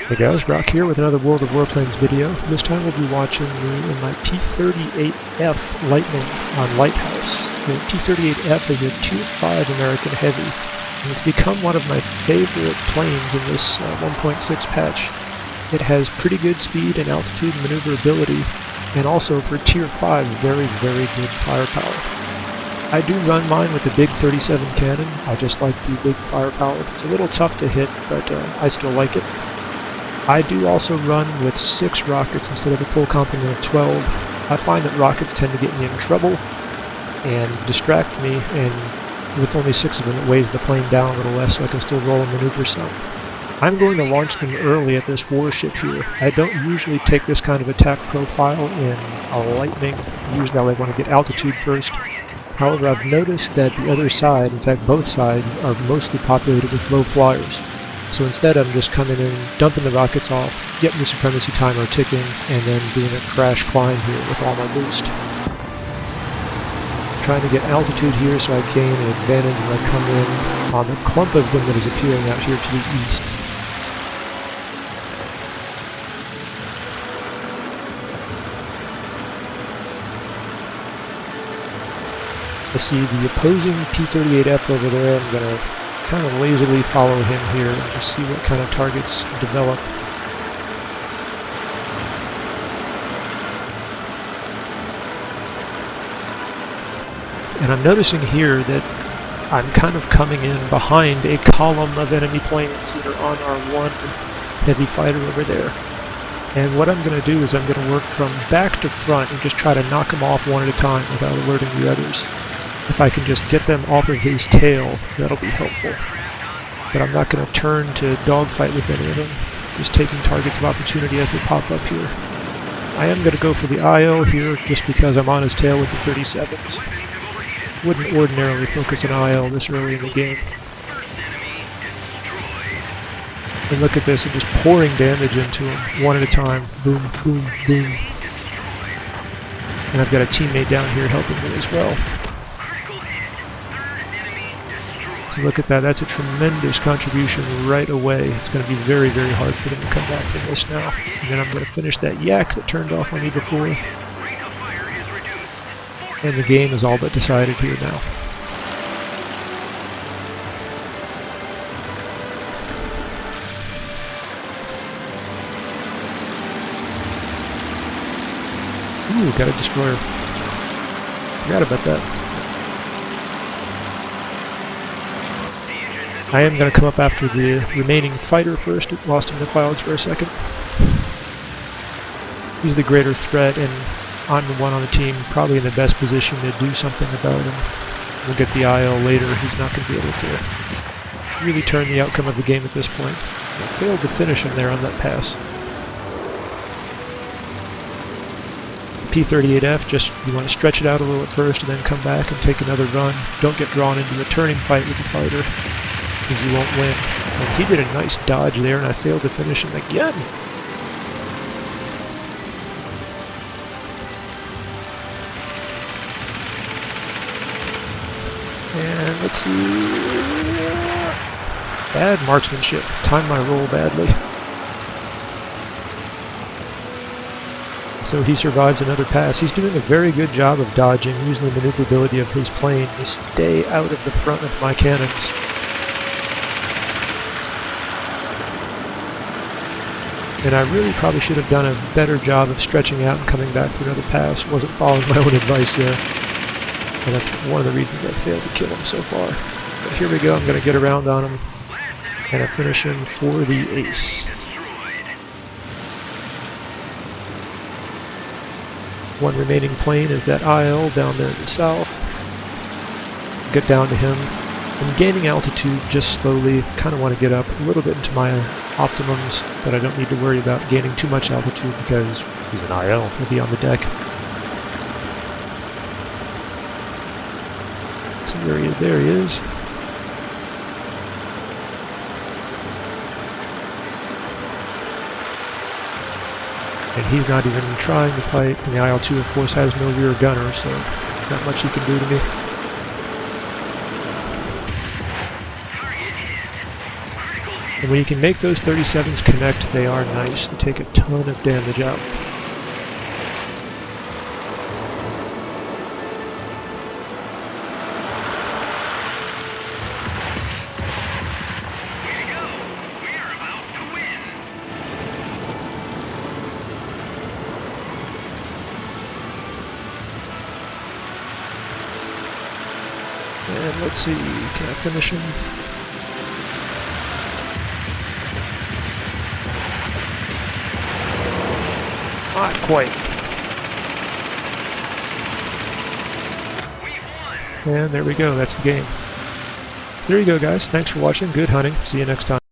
Hey guys, Rock here with another World of Warplanes video. This time we'll be watching me in my P-38F Lightning on Lighthouse. The P-38F is a Tier 5 American Heavy, and it's become one of my favorite planes in this 1.6 patch. It has pretty good speed and altitude and maneuverability, and also for Tier 5, very good firepower. I do run mine with the big 37 cannon. I just like the big firepower. It's a little tough to hit, but I still like it. I do also run with 6 rockets instead of a full complement of 12. I find that rockets tend to get me in trouble and distract me, and with only 6 of them it weighs the plane down a little less so I can still roll and maneuver some. I'm going to launch them early at this warship here. I don't usually take this kind of attack profile in a Lightning. Usually I want to get altitude first. However, I've noticed that the other side, in fact both sides, are mostly populated with low flyers. So instead I'm just coming in, dumping the rockets off, getting the supremacy timer ticking, and then doing a crash climb here with all my boost. Trying to get altitude here so I gain an advantage when I come in on the clump of them that is appearing out here to the east. I see the opposing P-38F over there. I'm going to kind of lazily follow him here and just see what kind of targets develop. And I'm noticing here that I'm kind of coming in behind a column of enemy planes that are on our one heavy fighter over there. And what I'm going to do is I'm going to work from back to front and just try to knock them off one at a time without alerting the others. If I can just get them off of his tail, that'll be helpful. But I'm not going to turn to dogfight with any of them, just taking targets of opportunity as they pop up here. I am going to go for the IO here just because I'm on his tail with the 37s. Wouldn't ordinarily focus an IO this early in the game. And look at this, I'm just pouring damage into him, one at a time. Boom, boom, boom. And I've got a teammate down here helping me as well. Look at that, that's a tremendous contribution right away. It's going to be very hard for them to come back from this now. And then I'm going to finish that yak that turned off on me before. And the game is all but decided here now. Ooh, got a destroyer. Forgot about that. I am going to come up after the remaining fighter first. Lost him in the clouds for a second. He's the greater threat, and I'm the one on the team probably in the best position to do something about him. We'll get the IL later. He's not going to be able to really turn the outcome of the game at this point. I failed to finish him there on that pass. P-38F, just you want to stretch it out a little at first and then come back and take another run. Don't get drawn into a turning fight with the fighter, because you won't win. And he did a nice dodge there, and I failed to finish him again. And let's see. Bad marksmanship. Timed my roll badly. So he survives another pass. He's doing a very good job of dodging, using the maneuverability of his plane to stay out of the front of my cannons. And I really probably should have done a better job of stretching out and coming back for another pass. Wasn't following my own advice there. And that's one of the reasons I failed to kill him so far. But here we go, I'm going to get around on him. And I finish him for the ace. One remaining plane is that IL down there in the south. Get down to him. I'm gaining altitude just slowly. Kind of want to get up a little bit into my optimums, but I don't need to worry about gaining too much altitude because he's an IL. He'll be on the deck. So there he is. And he's not even trying to fight. And the IL-2, of course, has no rear gunner, so there's not much he can do to me. And when you can make those 37s connect, they are nice. They take a ton of damage out. And let's see, can I finish him? Not quite. And there we go, that's the game. So there you go, guys. Thanks for watching. Good hunting. See you next time.